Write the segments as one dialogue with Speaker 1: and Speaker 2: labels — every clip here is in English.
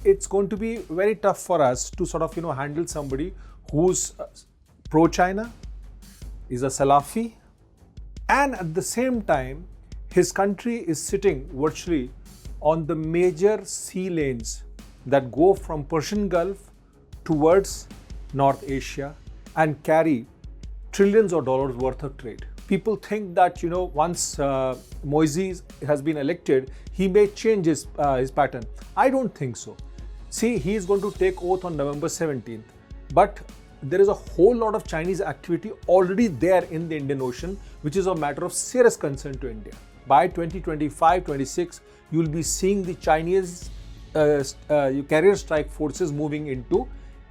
Speaker 1: it's going to be very tough for us to sort of, handle somebody who's pro-China, is a Salafi, and at the same time, his country is sitting virtually on the major sea lanes that go from Persian Gulf towards North Asia and carry trillions of dollars worth of trade. People think that, once Muizzu has been elected, he may change his pattern. I don't think so. See, he is going to take oath on November 17th, but there is a whole lot of Chinese activity already there in the Indian Ocean, which is a matter of serious concern to India. By 2025-26, you will be seeing the Chinese carrier strike forces moving into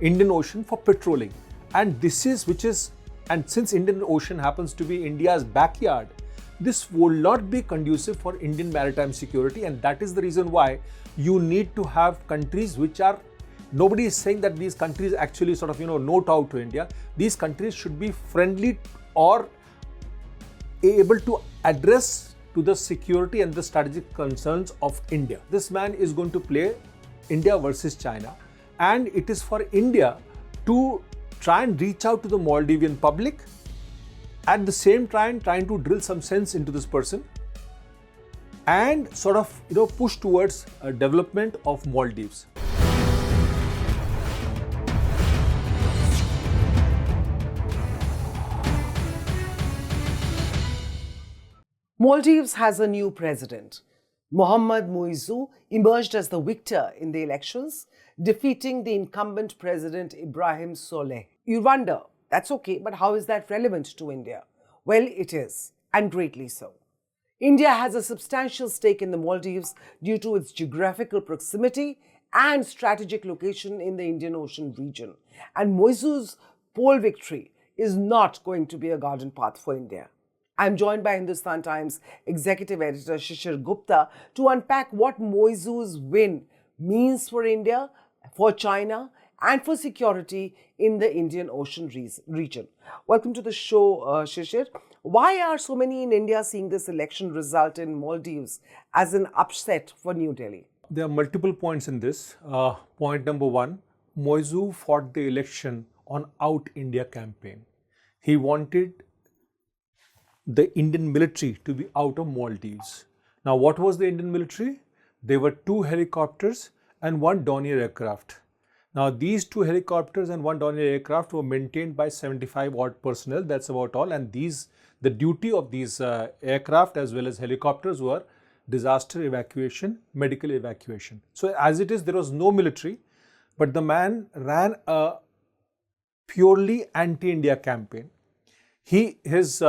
Speaker 1: Indian Ocean for patrolling. And and since Indian Ocean happens to be India's backyard, this will not be conducive for Indian maritime security, and that is the reason why you need to have countries which are, nobody is saying that these countries actually sort of, note out to India. These countries should be friendly or able to address to the security and the strategic concerns of India. This man is going to play India versus China, and it is for India to try and reach out to the Maldivian public, at the same time trying to drill some sense into this person and sort of push towards a development of Maldives.
Speaker 2: Maldives has a new president. Mohamed Muizzu emerged as the victor in the elections, defeating the incumbent president Ibrahim Soleh. You wonder, that's okay, but how is that relevant to India? Well, it is, and greatly so. India has a substantial stake in the Maldives due to its geographical proximity and strategic location in the Indian Ocean region. And Muizzu's poll victory is not going to be a garden path for India. I'm joined by Hindustan Times executive editor Shishir Gupta to unpack what Muizzu's win means for India, for China, and for security in the Indian Ocean region. Welcome to the show, Shishir. Why are so many in India seeing this election result in Maldives as an upset for New Delhi?
Speaker 1: There are multiple points in this. Point number one, Muizzu fought the election on Out India campaign. He wanted the Indian military to be out of Maldives. Now, what was the Indian military? There were 2 helicopters and 1 Dornier aircraft. Now, these 2 helicopters and 1 Dornier aircraft were maintained by 75 odd personnel. That's about all. And the duty of these aircraft as well as helicopters were disaster evacuation, medical evacuation. So, as it is, there was no military, but the man ran a purely anti-India campaign. His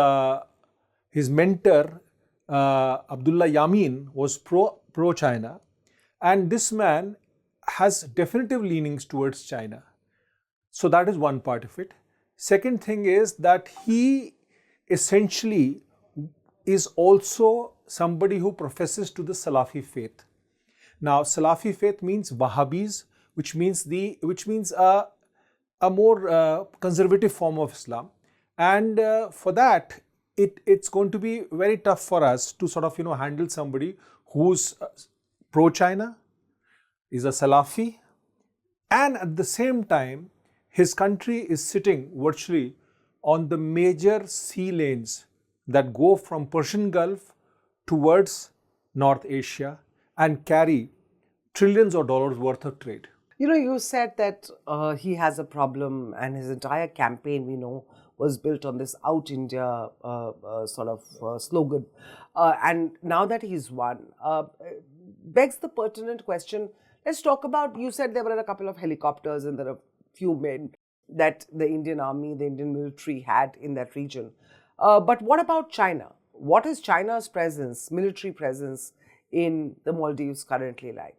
Speaker 1: mentor, Abdullah Yamin, was pro-China, and this man has definitive leanings towards China. So that is one part of it. Second thing is that he essentially is also somebody who professes to the Salafi faith. Now, Salafi faith means Wahhabis, which means a more conservative form of Islam, and for that, it's going to be very tough for us to sort of, handle somebody who's pro-China, is a Salafi, and at the same time, his country is sitting virtually on the major sea lanes that go from Persian Gulf towards North Asia and carry trillions of dollars worth of trade.
Speaker 2: You said that he has a problem, and his entire campaign, was built on this Out India slogan. And now that he's won, begs the pertinent question. Let's talk about, you said there were a couple of helicopters and there are a few men that the Indian army, the Indian military had in that region. But what about China? What is China's presence, military presence in the Maldives currently like?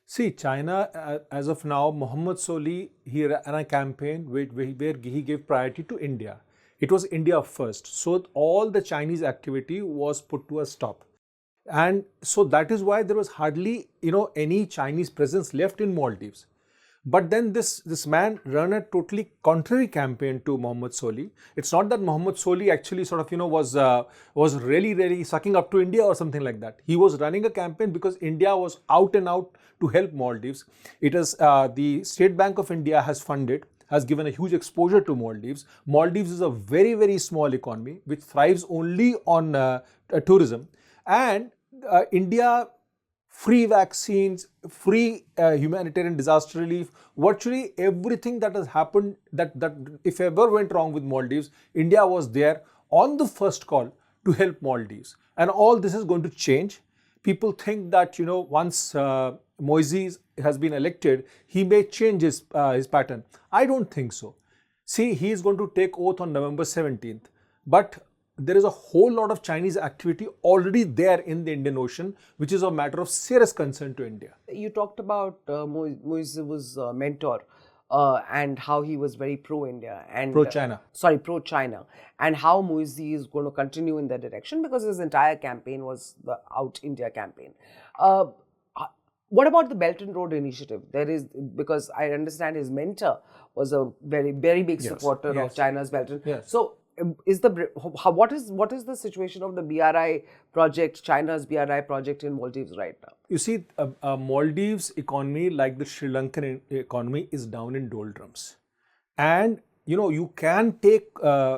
Speaker 1: See, China, as of now, Mohamed Muizzu, he ran a campaign where he gave priority to India. It was India first. So all the Chinese activity was put to a stop. And so that is why there was hardly, any Chinese presence left in Maldives. But then this man ran a totally contrary campaign to Mohammad Soli. It's not that Mohammad Soli actually sort of was really sucking up to India or something like that. He was running a campaign because India was out and out to help Maldives. It is the State Bank of India has given a huge exposure to Maldives. Maldives is a very small economy which thrives only on tourism, and India, free vaccines, free humanitarian disaster relief, virtually everything that has happened that if ever went wrong with Maldives, India was there on the first call to help Maldives. And all this is going to change. People think that once Muizzu has been elected, he may change his pattern. I don't think so. See, he is going to take oath on November 17th, but there is a whole lot of Chinese activity already there in the Indian Ocean, which is a matter of serious concern to India.
Speaker 2: You talked about Muizzu's mentor and how he was very pro-India and
Speaker 1: Pro-China.
Speaker 2: Pro-China, and how Muizzu is going to continue in that direction because his entire campaign was the Out India campaign. What about the Belt and Road Initiative? Because I understand his mentor was a very big supporter of China's Belt and Road. So, what is the situation of the BRI project, China's BRI project in Maldives right now?
Speaker 1: You see, Maldives economy, like the Sri Lankan economy, is down in doldrums, and you can take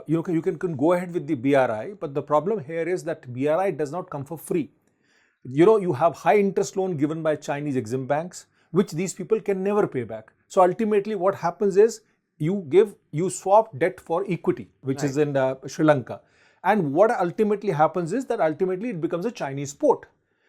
Speaker 1: you can go ahead with the BRI, but the problem here is that BRI does not come for free. You have high interest loan given by Chinese Exim banks, which these people can never pay back. So ultimately, what happens is you swap debt for equity, which is in Sri Lanka. And what ultimately happens is that ultimately it becomes a Chinese port.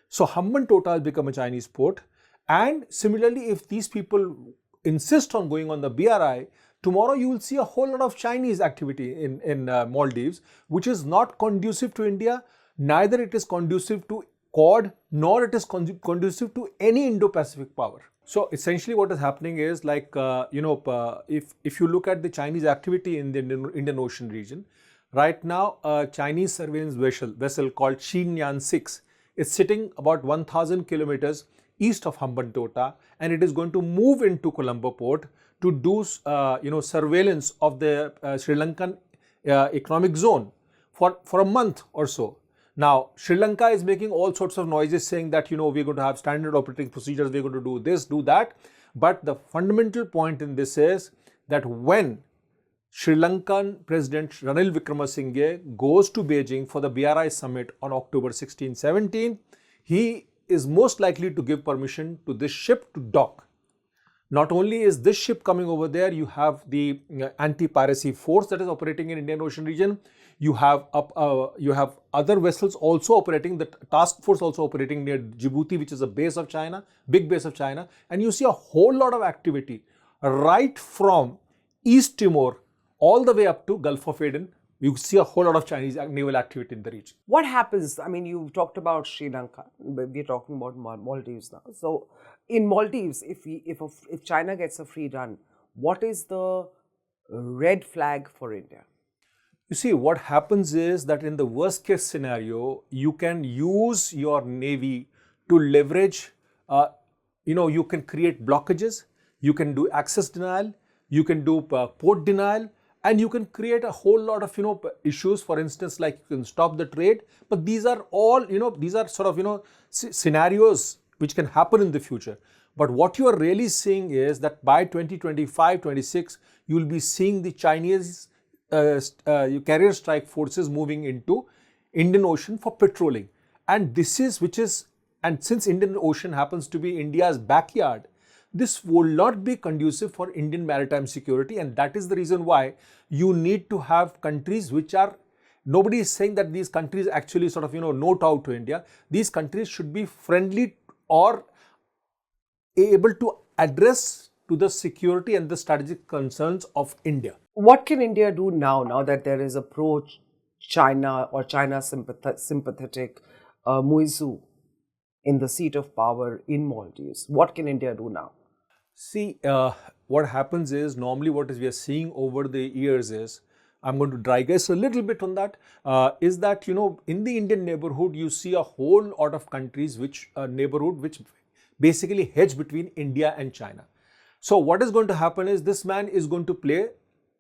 Speaker 1: So Hambantota has become a Chinese port. And similarly, if these people insist on going on the BRI, tomorrow you will see a whole lot of Chinese activity in Maldives, which is not conducive to India. Neither it is conducive to Quad, nor it is conducive to any Indo-Pacific power. So essentially what is happening is like, if you look at the Chinese activity in the Indian Ocean region, right now a Chinese surveillance vessel called Xinyan 6 is sitting about 1,000 kilometers east of Hambantota, and it is going to move into Colombo port to do surveillance of the Sri Lankan economic zone for a month or so. Now, Sri Lanka is making all sorts of noises saying that, we're going to have standard operating procedures, we're going to do this, do that. But the fundamental point in this is that when Sri Lankan President Ranil Wickremesinghe goes to Beijing for the BRI summit on October 16-17, he is most likely to give permission to this ship to dock. Not only is this ship coming over there, you have the anti-piracy force that is operating in Indian Ocean region. You have other vessels also operating, the task force also operating near Djibouti, which is a base of China, big base of China. And you see a whole lot of activity right from East Timor all the way up to Gulf of Aden. You see a whole lot of Chinese naval activity in the region.
Speaker 2: What happens? I mean, you've talked about Sri Lanka. We're talking about Maldives now. So, in Maldives, if China gets a free run, what is the red flag for India?
Speaker 1: You see, what happens is that in the worst case scenario, you can use your navy to leverage, you can create blockages, you can do access denial, you can do port denial, and you can create a whole lot of, issues, for instance, like you can stop the trade. But these are all, these are sort of, scenarios which can happen in the future. But what you are really seeing is that by 2025-26, you will be seeing the Chinese carrier strike forces moving into Indian Ocean for patrolling. And and since Indian Ocean happens to be India's backyard, this will not be conducive for Indian maritime security. And that is the reason why you need to have countries which are, nobody is saying that these countries actually sort of, note out to India. These countries should be friendly or able to address to the security and the strategic concerns of India.
Speaker 2: What can India do now that there is a pro-China or China sympathetic Muizzu in the seat of power in Maldives? What can India do now?
Speaker 1: See, what happens is, normally what we are seeing over the years is, I'm going to dry guess a little bit on that, is that, in the Indian neighborhood, you see a whole lot of countries which basically hedge between India and China. So what is going to happen is this man is going to play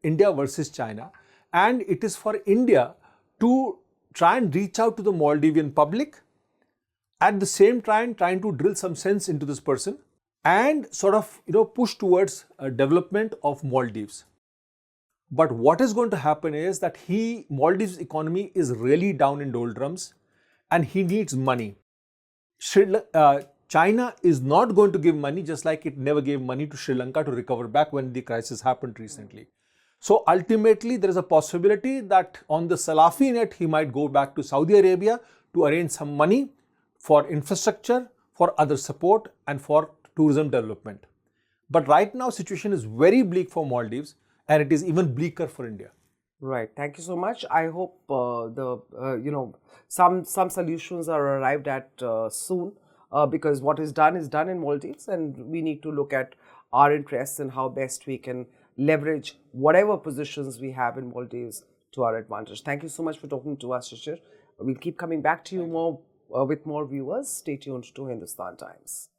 Speaker 1: India versus China, and it is for India to try and reach out to the Maldivian public, at the same time trying to drill some sense into this person and sort of push towards a development of Maldives. But what is going to happen is that Maldives economy is really down in doldrums and he needs money. China is not going to give money, just like it never gave money to Sri Lanka to recover back when the crisis happened recently. So ultimately, there is a possibility that on the Salafi net, he might go back to Saudi Arabia to arrange some money for infrastructure, for other support, and for tourism development. But right now, situation is very bleak for Maldives, and it is even bleaker for India.
Speaker 2: Right. Thank you so much. I hope some solutions are arrived at soon, because what is done in Maldives, and we need to look at our interests and how best we can leverage whatever positions we have in Maldives to our advantage. Thank you so much for talking to us, Shishir. We'll keep coming back to you more with more viewers. Stay tuned to Hindustan Times.